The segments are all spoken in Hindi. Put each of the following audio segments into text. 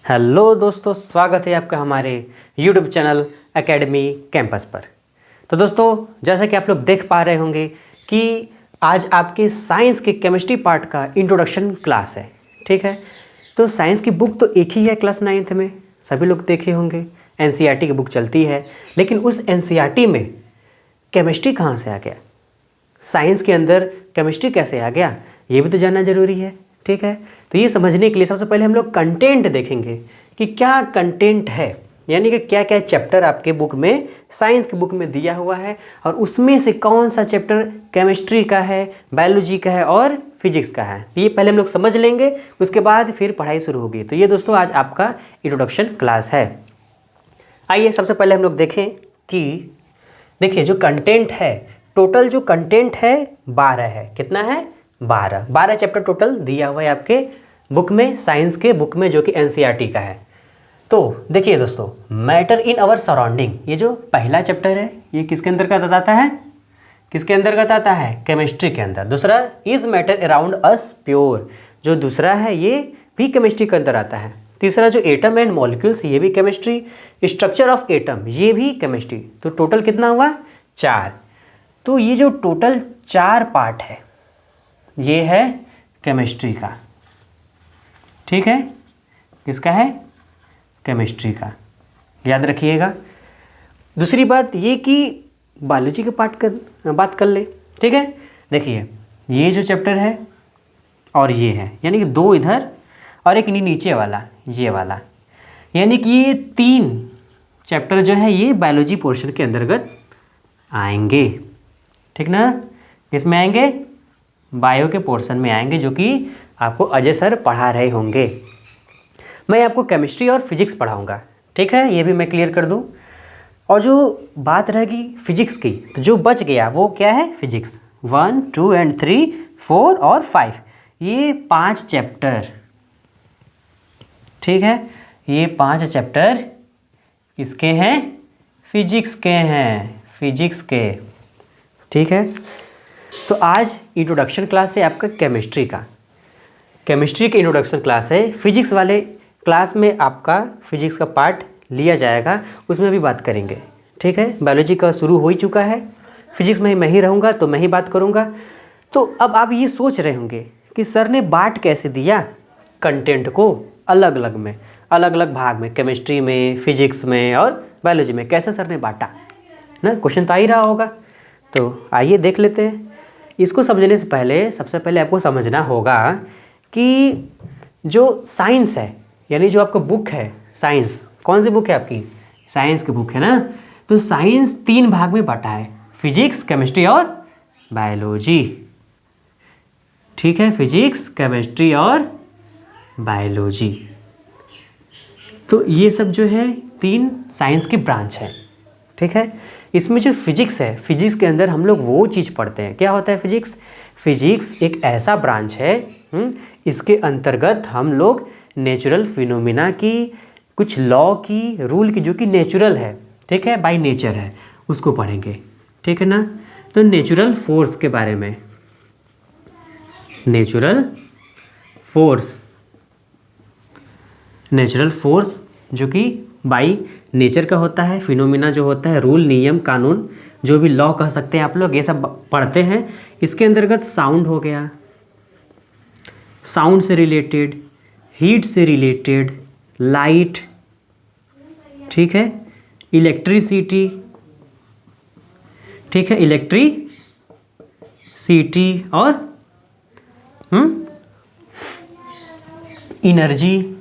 हेलो दोस्तों, स्वागत है आपका हमारे YouTube चैनल एकेडमी कैंपस पर। तो दोस्तों, जैसा कि आप लोग देख पा रहे होंगे कि आज आपके साइंस के केमिस्ट्री पार्ट का इंट्रोडक्शन क्लास है। ठीक है, तो साइंस की बुक तो एक ही है क्लास 9th में, सभी लोग देखे होंगे। NCERT की बुक चलती है, लेकिन उस NCERT में केमिस्ट्री कहाँ से आ गया, साइंस के अंदर केमिस्ट्री कैसे आ गया, ये भी तो जानना ज़रूरी है। ठीक है, तो ये समझने के लिए सबसे पहले हम लोग कंटेंट देखेंगे कि क्या कंटेंट है, यानी कि क्या क्या चैप्टर आपके बुक में, साइंस की बुक में दिया हुआ है और उसमें से कौन सा चैप्टर केमिस्ट्री का है, बायोलॉजी का है और फिजिक्स का है। ये पहले हम लोग समझ लेंगे, उसके बाद फिर पढ़ाई शुरू होगी। तो ये दोस्तों आज आपका इंट्रोडक्शन क्लास है। आइए सबसे पहले हम लोग देखें कि देखिए जो कंटेंट है, टोटल जो कंटेंट है 12 है। कितना है? 12 चैप्टर टोटल दिया हुआ है आपके बुक में, साइंस के बुक में, जो कि NCERT का है। तो देखिए दोस्तों, मैटर इन आवर सराउंडिंग, ये जो पहला चैप्टर है ये किसके अंतर्गत आता है? किसके अंतर्गत आता है? केमिस्ट्री के अंदर। दूसरा is matter around us pure, जो दूसरा है ये भी केमिस्ट्री के अंदर आता है। तीसरा जो एटम एंड मॉलिक्यूल्स, ये भी केमिस्ट्री। स्ट्रक्चर ऑफ एटम, ये भी केमिस्ट्री। तो टोटल कितना हुआ? 4। तो ये जो टोटल 4 पार्ट है ये है केमिस्ट्री का। ठीक है, किसका है? केमिस्ट्री का, याद रखिएगा। दूसरी बात ये कि बायोलॉजी के बात कर ले। ठीक है, देखिए ये जो चैप्टर है और ये है, यानी कि 2 इधर और एक नीचे वाला, ये वाला, यानी कि ये 3 चैप्टर जो है ये बायोलॉजी पोर्शन के अंतर्गत आएंगे। ठीक ना, इसमें आएंगे, बायो के पोर्शन में आएंगे, जो कि आपको अजय सर पढ़ा रहे होंगे। मैं आपको केमिस्ट्री और फिजिक्स पढ़ाऊंगा। ठीक है, ये भी मैं क्लियर कर दूं। और जो बात रहेगी फिजिक्स की, तो जो बच गया वो क्या है? फिजिक्स 1, 2 एंड 3, 4 और 5, ये 5 चैप्टर। ठीक है, ये 5 चैप्टर इसके हैं, फिजिक्स के हैं, फिजिक्स के। ठीक है, तो आज इंट्रोडक्शन क्लास है आपका केमिस्ट्री का। केमिस्ट्री के इंट्रोडक्शन क्लास है। फिजिक्स वाले क्लास में आपका फिजिक्स का पार्ट लिया जाएगा, उसमें भी बात करेंगे। ठीक है, बायोलॉजी का शुरू हो ही चुका है, फिजिक्स में मैं ही रहूँगा तो मैं ही बात करूँगा। तो अब आप ये सोच रहे होंगे कि सर ने बांट कैसे दिया कंटेंट को अलग अलग में, अलग अलग भाग में, केमिस्ट्री में, फिजिक्स में और बायोलॉजी में, कैसे सर ने बांटा ना? क्वेश्चन तो आ ही रहा होगा। तो आइए देख लेते हैं। इसको समझने से पहले सबसे पहले आपको समझना होगा कि जो साइंस है, यानी जो आपका बुक है साइंस, कौन सी बुक है आपकी? साइंस की बुक है ना। तो साइंस 3 भाग में बांटा है, फिजिक्स, केमिस्ट्री और बायोलॉजी। ठीक है, फिजिक्स, केमिस्ट्री और बायोलॉजी। तो ये सब जो है 3 साइंस के ब्रांच है। ठीक है, इसमें जो फिजिक्स है, फिजिक्स के अंदर हम लोग वो चीज़ पढ़ते हैं। क्या होता है फिजिक्स? फिजिक्स एक ऐसा ब्रांच है, इसके अंतर्गत हम लोग नेचुरल फिनोमिना की, कुछ लॉ की, रूल की, जो कि नेचुरल है, ठीक है, बाय नेचर है, उसको पढ़ेंगे। ठीक है ना। तो नेचुरल फोर्स के बारे में, नेचुरल फोर्स जो कि बाई नेचर का होता है, फिनोमिना जो होता है, रूल, नियम, कानून, जो भी लॉ कह सकते हैं आप लोग, ये सब पढ़ते हैं। इसके अंतर्गत साउंड हो गया, साउंड से रिलेटेड, हीट से रिलेटेड, लाइट, ठीक है, इलेक्ट्रिसिटी, ठीक है, इलेक्ट्रिसिटी और एनर्जी,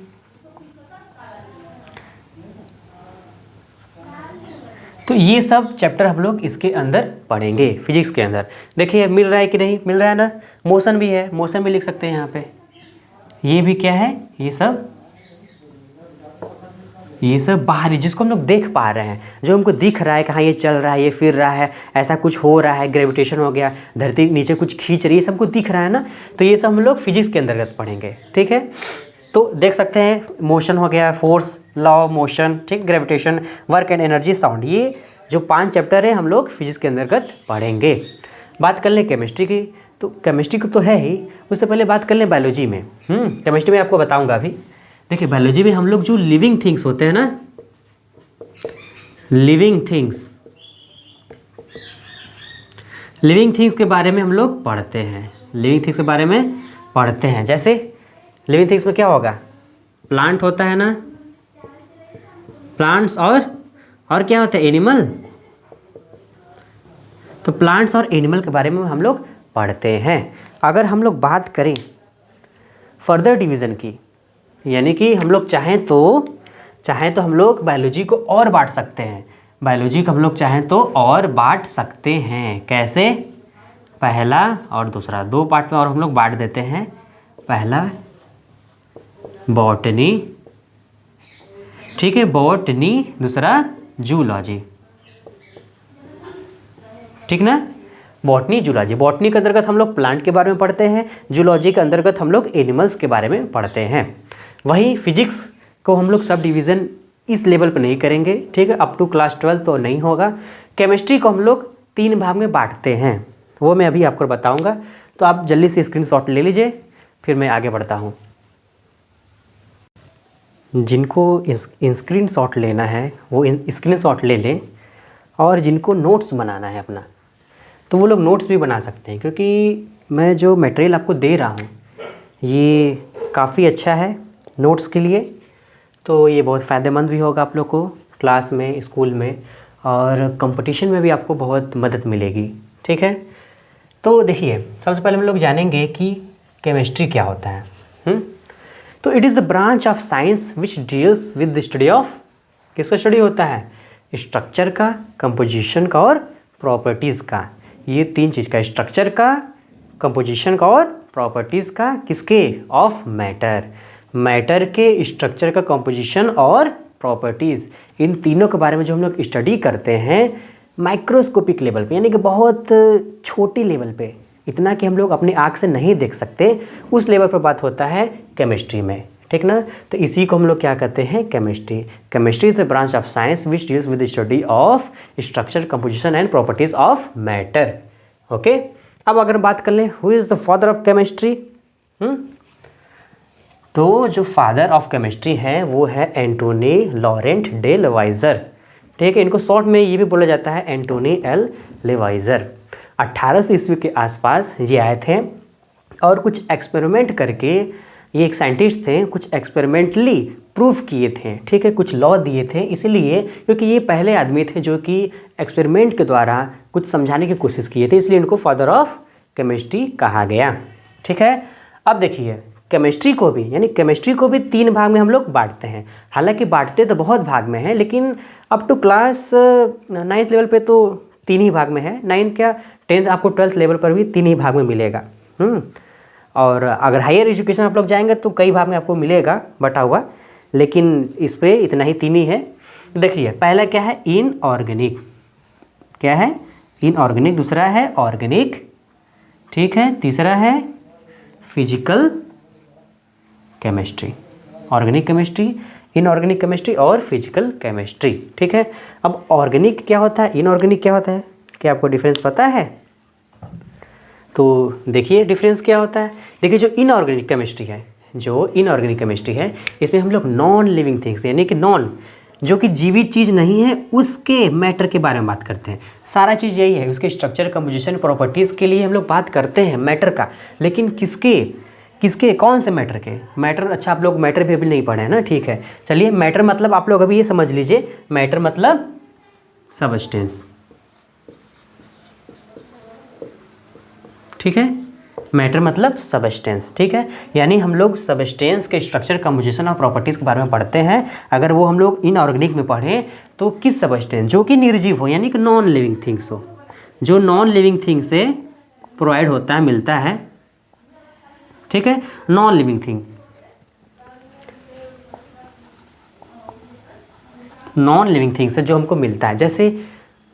तो ये सब चैप्टर हम लोग इसके अंदर पढ़ेंगे फिजिक्स के अंदर। देखिए मिल रहा है कि नहीं मिल रहा है ना। मोशन भी है, मोशन भी लिख सकते हैं यहाँ पे। ये भी क्या है? ये सब बाहरी, जिसको हम लोग देख पा रहे हैं, जो हमको दिख रहा है कि हाँ ये चल रहा है, ये फिर रहा है, ऐसा कुछ हो रहा है, ग्रेविटेशन हो गया, धरती नीचे कुछ खींच रही है, सबको दिख रहा है ना। तो ये सब हम लोग फिजिक्स के अंतर्गत पढ़ेंगे। ठीक है, तो देख सकते हैं मोशन हो गया, फोर्स, लॉ, मोशन, ठीक, gravitation, work and energy, sound, ये जो 5 चैप्टर है हम लोग फिजिक्स के अंतर्गत पढ़ेंगे। बात कर लें केमिस्ट्री की, तो केमिस्ट्री को तो है ही, उससे पहले बात कर लें बायोलॉजी में। केमिस्ट्री में आपको बताऊंगा अभी। देखिए बायोलॉजी में हम लोग जो लिविंग थिंग्स होते हैं ना, लिविंग थिंग्स के बारे में हम लोग पढ़ते हैं, लिविंग थिंग्स के बारे में पढ़ते हैं। जैसे लिविंग थिंग्स में क्या होगा, प्लांट होता है ना, प्लांट्स और क्या होता है, एनिमल। तो प्लांट्स और एनिमल के बारे में हम लोग पढ़ते हैं। अगर हम लोग बात करें फर्दर डिवीज़न की, यानी कि हम लोग चाहें तो हम लोग बायोलॉजी को और बांट सकते हैं। बायोलॉजी को हम लोग चाहें तो और बांट सकते हैं। कैसे, पहला और दूसरा, दो पार्ट में और हम लोग बांट देते हैं। पहला बॉटनी, ठीक है, बॉटनी, दूसरा जूलॉजी, ठीक ना, बॉटनी जूलॉजी। बॉटनी के अंतर्गत हम लोग प्लांट के बारे में पढ़ते हैं, जूलॉजी के अंतर्गत हम लोग एनिमल्स के बारे में पढ़ते हैं। वहीं फिजिक्स को हम लोग सब डिवीज़न इस लेवल पर नहीं करेंगे, ठीक है, अप टू क्लास 12 तो नहीं होगा। केमिस्ट्री को हम लोग 3 भाग में बांटते हैं, वो मैं अभी आपको बताऊंगा। तो आप जल्दी से स्क्रीनशॉट ले लीजिए, फिर मैं आगे बढ़ता हूँ। जिनको स्क्रीनशॉट लेना है वो स्क्रीनशॉट ले लें, और जिनको नोट्स बनाना है अपना, तो वो लोग नोट्स भी बना सकते हैं, क्योंकि मैं जो मटेरियल आपको दे रहा हूँ ये काफ़ी अच्छा है नोट्स के लिए। तो ये बहुत फ़ायदेमंद भी होगा आप लोग को क्लास में, स्कूल में, और कंपटीशन में भी आपको बहुत मदद मिलेगी, ठीक है। तो देखिए, सबसे पहले हम लोग जानेंगे कि केमिस्ट्री क्या होता है। तो it is the branch of science which deals with the study of, किसका स्टडी होता है, स्ट्रक्चर का, कंपोजिशन का और प्रॉपर्टीज़ का। ये 3 चीज़ का, स्ट्रक्चर का, कंपोजिशन का और प्रॉपर्टीज़ का, किसके, ऑफ मैटर, मैटर के स्ट्रक्चर का, कंपोजिशन और प्रॉपर्टीज़, इन तीनों के बारे में जो हम लोग स्टडी करते हैं माइक्रोस्कोपिक लेवल पे, यानी कि बहुत छोटी लेवल पे, इतना कि हम लोग अपनी आँख से नहीं देख सकते, उस लेवल पर बात होता है केमिस्ट्री में, ठीक ना। तो इसी को हम लोग क्या कहते हैं, chemistry. Chemistry is the branch of science which deals with the study of structure, composition and properties of matter. Okay, अब अगर बात कर लें who is the father of chemistry, तो जो फादर ऑफ केमिस्ट्री हैं वो है एंटोनी लॉरेंट डे लेवाइजर, ठीक है। इनको शॉर्ट में ये भी बोला जाता है एंटोनी एल लेवाइजर। 1800 ईस्वी के आसपास ये आए थे, और कुछ एक्सपेरिमेंट करके, ये एक साइंटिस्ट थे, कुछ एक्सपेरिमेंटली प्रूफ किए थे, ठीक है, कुछ लॉ दिए थे, इसलिए क्योंकि ये पहले आदमी थे जो कि एक्सपेरिमेंट के द्वारा कुछ समझाने की कोशिश किए थे, इसलिए इनको फादर ऑफ केमिस्ट्री कहा गया, ठीक है। अब देखिए, केमिस्ट्री को भी, यानी केमिस्ट्री को भी 3 भाग में हम लोग बांटते हैं। हालांकि बांटते तो बहुत भाग में हैं, लेकिन up to class 9th level पे तो 3 ही भाग में है। 9th क्या 10th, आपको 12th लेवल पर भी 3 ही भाग में मिलेगा। और अगर हायर एजुकेशन आप लोग जाएंगे तो कई भाग में आपको मिलेगा बटा हुआ, लेकिन इस पे इतना ही 3 ही है। देखिए, पहला क्या है, इनऑर्गेनिक, क्या है, इनऑर्गेनिक, दूसरा है ऑर्गेनिक, ठीक है, तीसरा है physical chemistry, organic chemistry, inorganic chemistry और फिजिकल केमिस्ट्री, ठीक है। अब ऑर्गेनिक क्या होता है, इनऑर्गेनिक क्या होता है, क्या आपको डिफरेंस पता है? तो देखिए डिफरेंस क्या होता है। देखिए, जो इनऑर्गेनिक केमिस्ट्री है, इसमें हम लोग नॉन लिविंग थिंग्स, यानी कि नॉन, जो कि जीवित चीज़ नहीं है, उसके मैटर के बारे में बात करते हैं। सारा चीज़ यही है, उसके स्ट्रक्चर, कंपोजिशन, प्रॉपर्टीज़ के लिए हम लोग बात करते हैं मैटर का, लेकिन किसके कौन से मैटर के, मैटर, अच्छा आप लोग मैटर भी अभी नहीं पढ़े हैं ना, ठीक है। चलिए, मैटर मतलब आप लोग अभी ये समझ लीजिए, मैटर मतलब सबस्टेंस, ठीक है, मैटर मतलब सबस्टेंस, ठीक है। यानी हम लोग सबस्टेंस के स्ट्रक्चर, कंपोजिशन और प्रॉपर्टीज़ के बारे में पढ़ते हैं। अगर वो हम लोग इनऑर्गेनिक में पढ़ें तो किस सबस्टेंस, जो कि निर्जीव हो, यानी कि नॉन लिविंग थिंग्स हो, जो नॉन लिविंग थिंग से प्रोवाइड होता है, मिलता है, ठीक है, non living thing, non living thing से जो हमको मिलता है, जैसे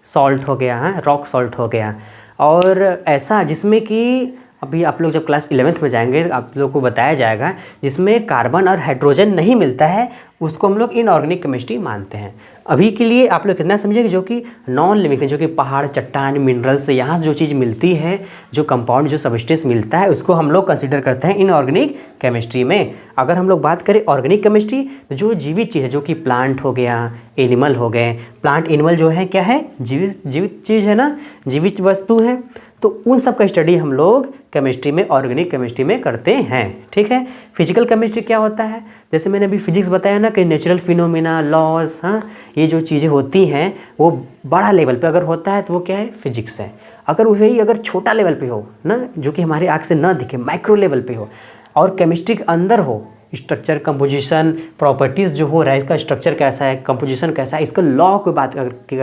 सॉल्ट हो गया, हाँ, रॉक सॉल्ट हो गया, और ऐसा जिसमें कि अभी आप लोग जब क्लास 11th में जाएंगे आप लोग को बताया जाएगा, जिसमें कार्बन और हाइड्रोजन नहीं मिलता है, उसको हम लोग इनऑर्गेनिक केमिस्ट्री मानते हैं। अभी के लिए आप लोग कितना समझेंगे, जो कि नॉन लिविंग है, जो कि पहाड़, चट्टान, मिनरल्स से यहाँ से जो चीज़ मिलती है, जो कंपाउंड, जो सबस्टेंस मिलता है, उसको हम लोग कंसिडर करते हैं इनऑर्गेनिक केमिस्ट्री में। अगर हम लोग बात करें ऑर्गेनिक केमिस्ट्री, तो जो जीवित चीज़ है, जो कि प्लांट हो गया, एनिमल हो गए, प्लांट एनिमल जो है क्या है, जीवित चीज़ है ना, जीवित वस्तु है, तो उन सब का स्टडी हम लोग केमिस्ट्री में, ऑर्गेनिक केमिस्ट्री में करते हैं। ठीक है। फिजिकल केमिस्ट्री क्या होता है, जैसे मैंने अभी फिजिक्स बताया ना कि नेचुरल फिनोमिना, लॉज, हाँ, ये जो चीज़ें होती हैं वो बड़ा लेवल पे अगर होता है तो वो क्या है, फिजिक्स है। अगर वही अगर छोटा लेवल पे हो ना, जो कि हमारी आँख से ना दिखे, माइक्रो लेवल पे हो, और केमिस्ट्री के अंदर हो, स्ट्रक्चर, कंपोजिशन, प्रॉपर्टीज़ जो हो रहा है, इसका स्ट्रक्चर कैसा है, कंपोजिशन कैसा है, इसका लॉ की बात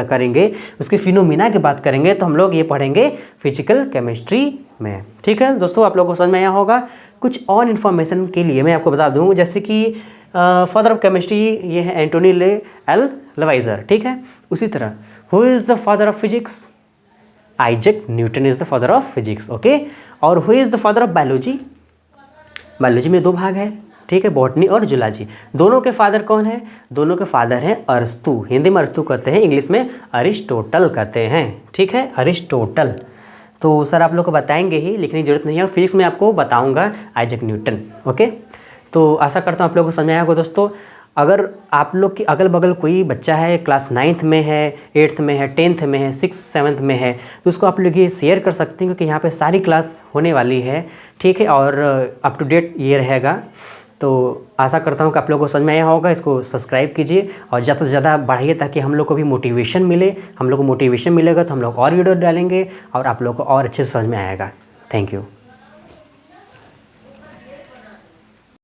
करेंगे, उसके फिनोमिना की बात करेंगे, तो हम लोग ये पढ़ेंगे फिजिकल केमिस्ट्री में। ठीक है दोस्तों, आप लोगों को समझ में आया होगा। कुछ और इन्फॉर्मेशन के लिए मैं आपको बता दूँ, जैसे कि फादर ऑफ केमिस्ट्री ये है एंटोनी ले एल लवाइजर। ठीक है। उसी तरह who is the father of physics, Isaac Newton is the father of physics. Okay. और who is the father of biology, biology में 2 भाग है। ठीक है, बॉटनी और जूलॉजी। दोनों के फादर कौन है, दोनों के फादर हैं अरस्तु, हिंदी में अरस्तु कहते हैं, इंग्लिश में अरिस्टोटल कहते हैं। ठीक है, अरिस्टोटल। तो सर आप लोग को बताएंगे ही, लिखने की जरूरत नहीं है, और फिजिक्स में आपको बताऊंगा आइजैक न्यूटन। ओके। तो आशा करता हूँ आप लोगों को समझ आया होगा दोस्तों। अगर आप लोग की अगल बगल कोई बच्चा है, क्लास 9th में है, 8th में है, 10th में है, 6th 7th में है, तो उसको आप लोग ये शेयर कर सकते हैं, क्योंकि यहाँ पे सारी क्लास होने वाली है। ठीक है, और अप टू डेट ये रहेगा। तो आशा करता हूँ कि आप लोगों को समझ में आया होगा। इसको सब्सक्राइब कीजिए और ज़्यादा से ज़्यादा बढ़ाइए, ताकि हम लोग को भी मोटिवेशन मिले। हम लोग को मोटिवेशन मिलेगा तो हम लोग और वीडियो डालेंगे और आप लोग को और अच्छे से समझ में आएगा। Thank you.